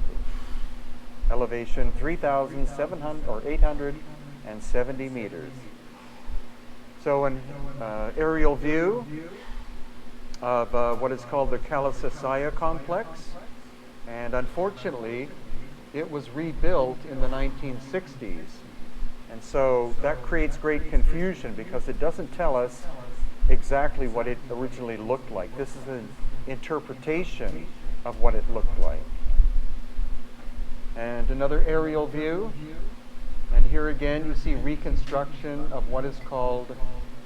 Elevation 3,700 or 870 meters. So an aerial view of what is called the Kalasasaya complex, and unfortunately it was rebuilt in the 1960s, and so that creates great confusion because it doesn't tell us exactly what it originally looked like. This is an interpretation of what it looked like. And another aerial view, and here again you see reconstruction of what is called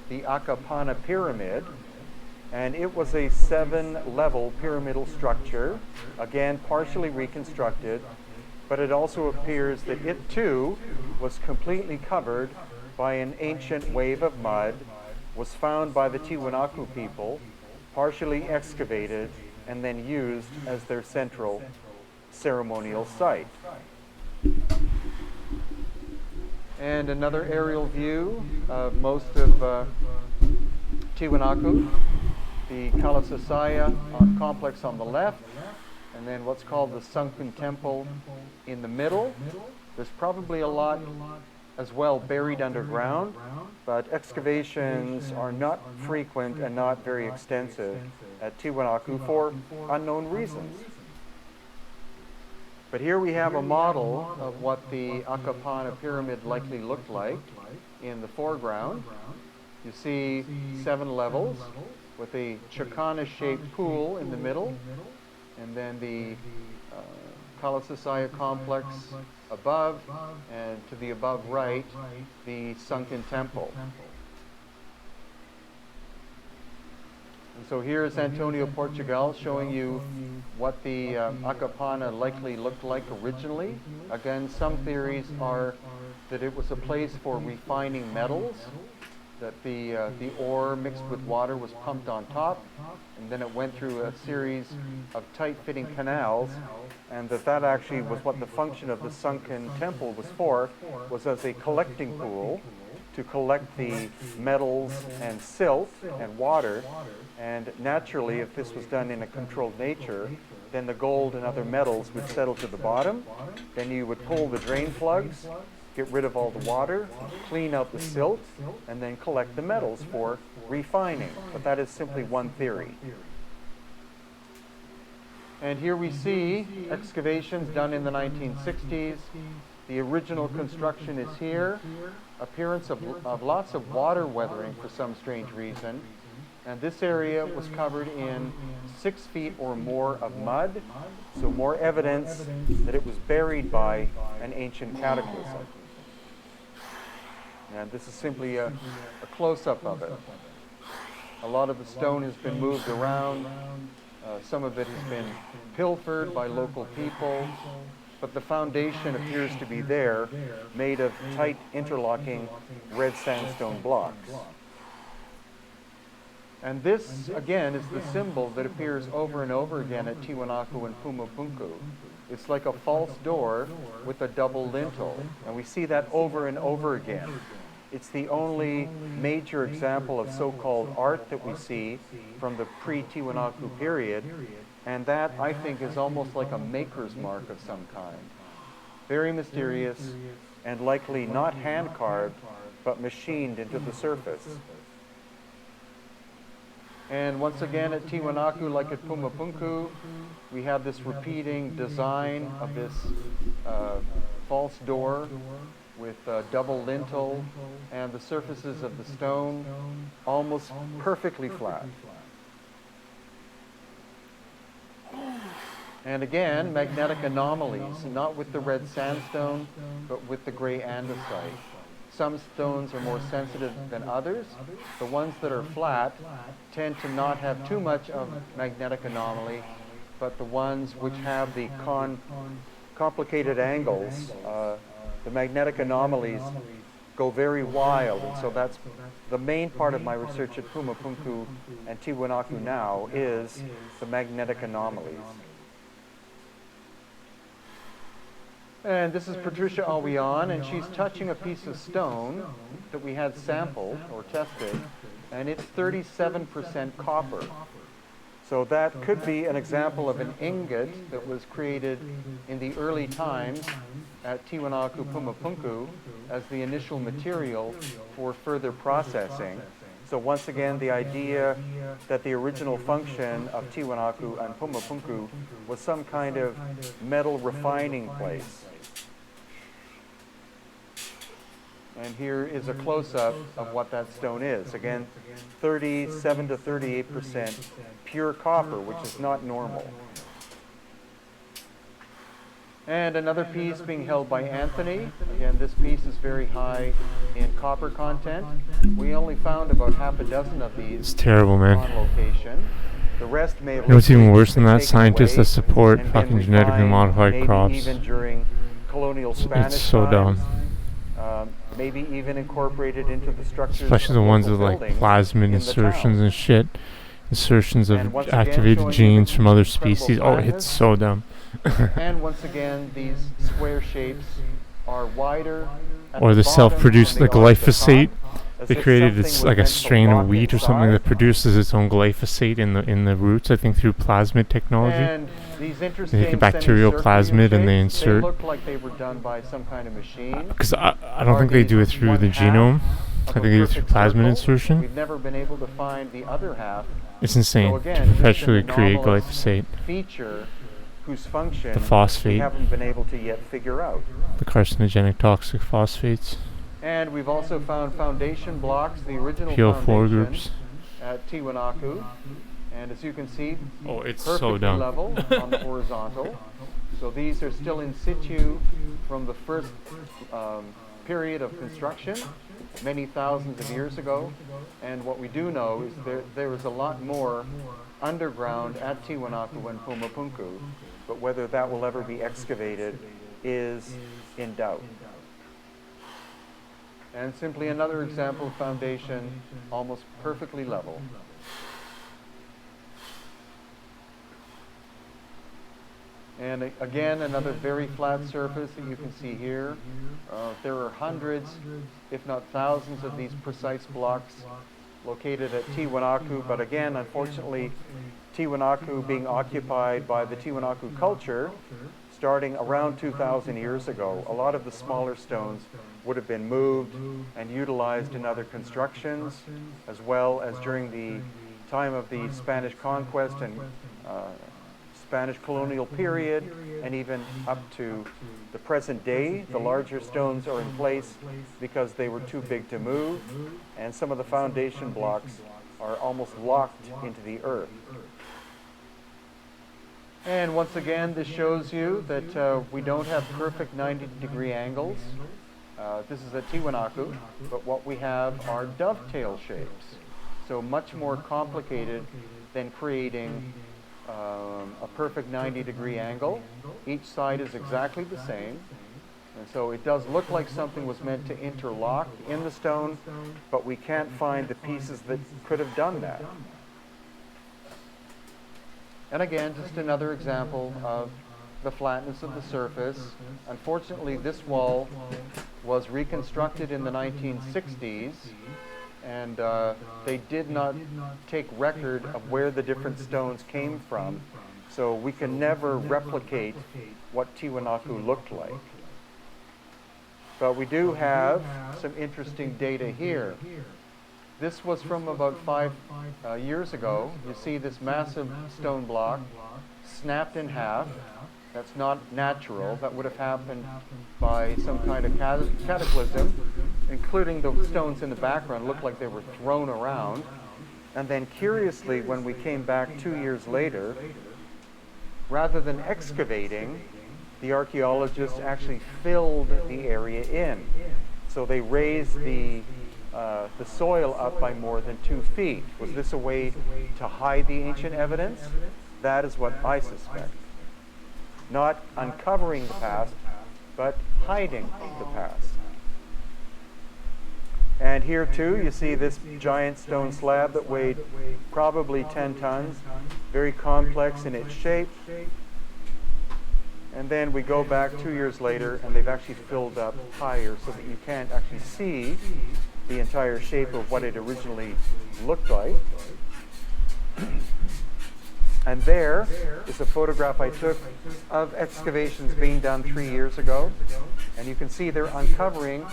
the Akapana Pyramid, And it was a 7-level pyramidal structure, again partially reconstructed, but it also appears that it too was completely covered by an ancient wave of mud, was found by the Tiwanaku people, partially excavated, and then used as their central ceremonial site. And another aerial view of most of Tiwanaku, the Kalasasaya complex on the left, and then what's called the Sunken Temple in the middle. There's probably a lot as well buried underground, but excavations are not frequent and not very extensive at Tiwanaku for unknown reasons. But here we have a model of what the Akapana pyramid likely looked like in the foreground. You see 7 levels with a Chakana-shaped pool in the middle, and then the Kalasasaya complex above, and to the above right, the sunken temple. And so here's Antonio Portugal showing you what the Akapana likely looked like originally. Again, some theories are that it was a place for refining metals, that the ore mixed with water was pumped on top, and then it went through a series of tight-fitting canals, and that actually was what the function of the sunken temple was for, was as a collecting pool to collect the metals and silt and water. And naturally, if this was done in a controlled nature, then the gold and other metals would settle to the bottom. Then you would pull the drain plugs, get rid of all the water, clean out the silt, and then collect the metals for refining. But that is simply one theory. And here we see excavations done in the 1960s. The original construction is here. Appearance of lots of water weathering for some strange reason. And this area was covered in 6 feet or more of mud, so more evidence that it was buried by an ancient cataclysm. And this is simply a close-up of it. A lot of the stone has been moved around. Some of it has been pilfered by local people, but the foundation appears to be there, made of tight interlocking red sandstone blocks. And this, again, is the symbol that appears over and over again at Tiwanaku and Pumapunku. It's like a false door with a double lintel, and we see that over and over again. It's the only major example of so-called art that we see from the pre-Tiwanaku period, and that, I think, is almost like a maker's mark of some kind. Very mysterious, and likely not hand-carved, but machined into the surface. And once again at Tiwanaku, like at Pumapunku, we have this repeating design of this false door with double lintel, and the surfaces of the stone almost perfectly flat. And again, magnetic anomalies, not with the red sandstone, but with the gray andesite. Some stones are more sensitive than others. The ones that are flat tend to not have too much of magnetic anomaly, but the ones which have the complicated angles, the magnetic anomalies go very wild. And so that's the main part of my research at Pumapunku and Tiwanaku now, is the magnetic anomalies. And this is Patricia Awian, and she's touching a piece of stone that we had sampled or tested, and it's 37% copper. So that could be an example of an ingot that was created in the early times at Tiwanaku Pumapunku as the initial material for further processing. So once again, the idea that the original function of Tiwanaku and Pumapunku was some kind of metal refining place. And here is a close-up of what that stone is. Again, 37 to 38% pure copper, which is not normal. And another piece being held by Anthony. Again, this piece is very high in copper content. We only found about half a dozen of these It's terrible, man. on location. The rest may have You know what's even literally worse just than been that? taken Scientists away that support and been fucking genetically refined, modified maybe crops. even during colonial Spanish It's so dumb. times, maybe even incorporated into the structures Especially of the ones local with like buildings plasmid in the insertions town. and shit. Insertions And of once again, activated showing you genes the from other incredible species. Oh, it's flatness. so dumb. And once again, these square shapes are wider at Or the bottom self-produced, than the they are at the glyphosate. top, as They if created something it's was like a meant to strain of lock wheat or something that inside. produces its own glyphosate in the roots. I think through plasmid technology. And these They interesting take a bacterial semicircular plasmid and they shapes, insert. They look like they were done by some kind of machine. Because I don't Are think they these do it through the one half genome. of I a think they do it through perfect plasmid circle? insertion. We've never been able to find the other half. It's insane So again, to just an perpetually create anomalous glyphosate. feature whose function The we phosphate. haven't been able to yet figure out. The carcinogenic toxic phosphates. And we've also found foundation blocks, the original PO4 foundation groups. at Tiwanaku. And as you can see, Oh, it's perfectly so dumb. level on the horizontal. So these are still in situ from the first period of construction, many thousands of years ago. And what we do know is there is a lot more underground at Tiwanaku and Pumapunku, but whether that will ever be excavated is in doubt. And simply another example of foundation almost perfectly level. And again, another very flat surface that you can see here. There are hundreds, if not thousands, of these precise blocks located at Tiwanaku. But again, unfortunately, Tiwanaku being occupied by the Tiwanaku culture, starting around 2,000 years ago, a lot of the smaller stones would have been moved and utilized in other constructions, as well as during the time of the Spanish conquest and Spanish colonial period, and even up to the present day. The larger stones are in place because they were too big to move, and some of the foundation blocks are almost locked into the earth. And once again, this shows you that we don't have perfect 90-degree angles. This is at Tiwanaku, but what we have are dovetail shapes. So much more complicated than creating a perfect 90-degree angle. Each side is exactly the same. And so it does look like something was meant to interlock in the stone, but we can't find the pieces that could have done that. And again, just another example of the flatness of the surface. Unfortunately, this wall was reconstructed in the 1960s, and they did not take record of where the different stones came from. So we can never replicate what Tiwanaku looked like. But we do have some interesting data here. This was from about 5 years ago. You see this massive stone block snapped in half. That's not natural. That would have happened by some kind of cataclysm, including the stones in the background looked like they were thrown around. And then curiously, when we came back 2 years later, rather than excavating, the archaeologists actually filled the area in. So they raised the soil up by more than 2 feet. Was this a way to hide the ancient evidence? That is what I suspect. Not uncovering the past, but hiding the past. And here too, you see this giant stone slab that weighed probably 10 tons, very complex in its shape. And then we go back 2 years later, and they've actually filled up higher so that you can't actually see the entire shape of what it originally looked like. And there is a photograph I took of excavations being done 3 years ago. And you can see they're uncovering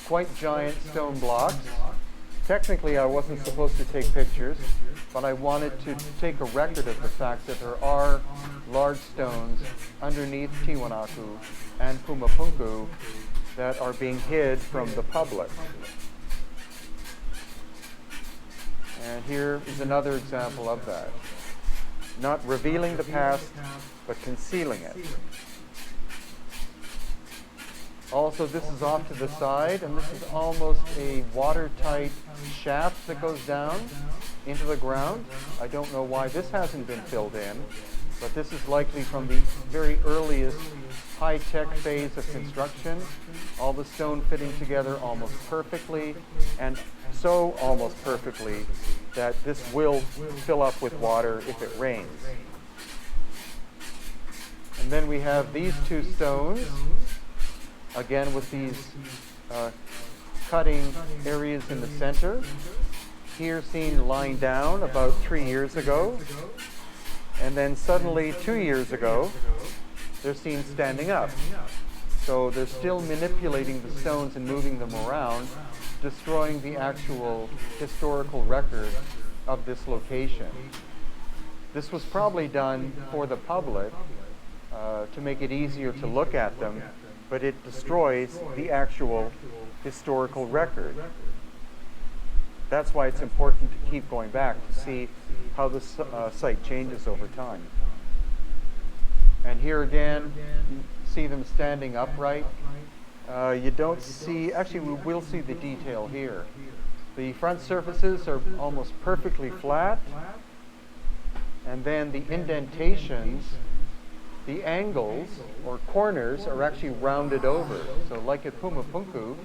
quite giant stone blocks. Technically, I wasn't supposed to take pictures, but I wanted to take a record of the fact that there are large stones underneath Tiwanaku and Pumapunku that are being hid from the public. And here is another example of that. Not revealing the past, but concealing it. Also, this is off to the side, and this is almost a watertight shaft that goes down into the ground. I don't know why this hasn't been filled in, but this is likely from the very earliest high-tech phase of construction. All the stone fitting together almost perfectly, and so almost perfectly that this will fill up with water if it rains. And then we have these two stones, again with these cutting areas in the center. Here seen lying down about 3 years ago, and then suddenly 2 years ago they're seen standing up. So they're still manipulating the stones and moving them around, destroying the actual historical record of this location. This was probably done for the public to make it easier to look at them, but it destroys the actual historical record. That's why it's important to keep going back to see how the site changes over time. And here again, you see them standing upright. You don't see, actually we will see the detail here. The front surfaces are almost perfectly flat, and then the indentations, the angles or corners are actually rounded over. So like at Pumapunku,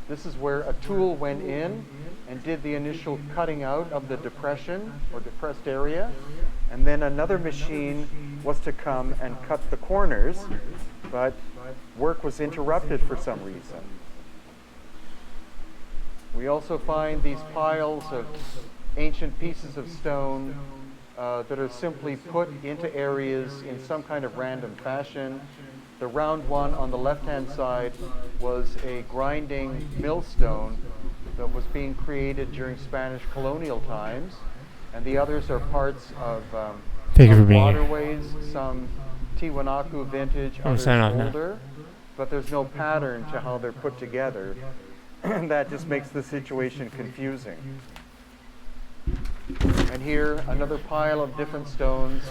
this is where a tool went in and did the initial cutting out of the depression or depressed area, and then another machine was to come and cut the corners, but work was interrupted for some reason. We also find these piles of ancient pieces of stone that are simply put into areas in some kind of random fashion. The round one on the left-hand side was a grinding millstone that was being created during Spanish colonial times, and the others are parts of Thank you for being here. waterways, some Tiwanaku vintage, I'm others signing off now. older, but there's no pattern to how they're put together, and that just makes the situation confusing. And here, another pile of different stones.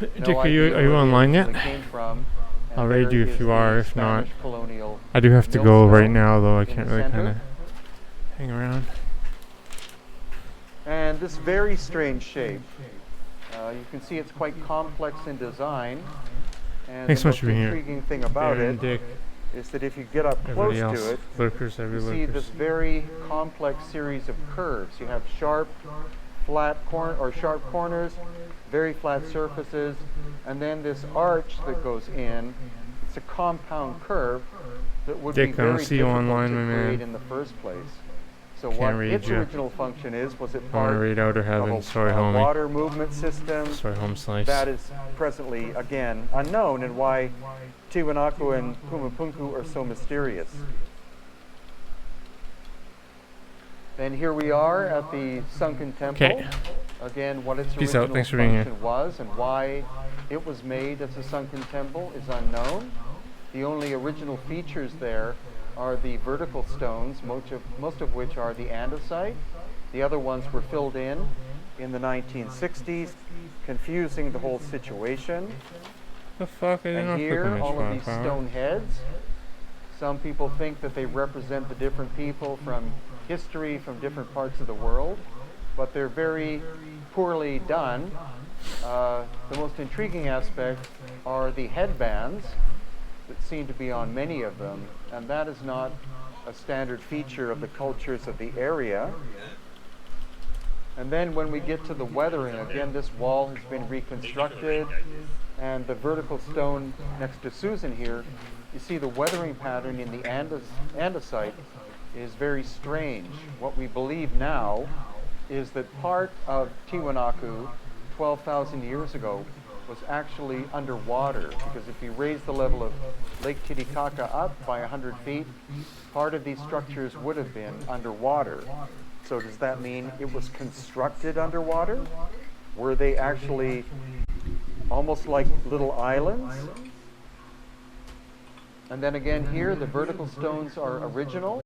Dick, are you online yet? Came from, and I'll raid there you if is you the are. If not, Spanish colonial I do have to go millstone right now, though I in can't the really center. kind of hang around. And this very strange shape. You can see it's quite complex in design. And Thanks the so much most for being here. intriguing thing about Aaron, it Dick, is that if you get up close everybody else, to it, lurkers, every you see lurkers. this very complex series of curves. You have sharp, flat sharp corners, very flat surfaces, and then this arch that goes in. It's a compound curve that would Dick, be I don't very see you difficult online, to my create man. in the first place. So Can't what read its you. original function is, was it I want part to read Outer of Heaven. a Sorry, homie. water movement system? Sorry, home slice. That is presently, again, unknown, and why Tiwanaku and Pumapunku are so mysterious. Then here we are at the sunken temple. 'Kay. Again, what its Peace out. original Thanks for being here. function was and why it was made as a sunken temple is unknown. The only original features there are the vertical stones, most of which are the andesite. The other ones were filled in the 1960s, confusing the whole situation. The fuck? I didn't know And if here, the all of these stone heads. Some people think that they represent the different people from history from different parts of the world, but they're very poorly done. The most intriguing aspect are the headbands that seem to be on many of them, and that is not a standard feature of the cultures of the area. And then when we get to the weathering, again, this wall has been reconstructed, and the vertical stone next to Susan here, you see the weathering pattern in the andesite is very strange. What we believe now is that part of Tiwanaku 12,000 years ago was actually underwater, because if you raise the level of Lake Titicaca up by 100 feet, part of these structures would have been underwater. So does that mean it was constructed underwater? Were they actually almost like little islands? And then again here, the vertical stones are original.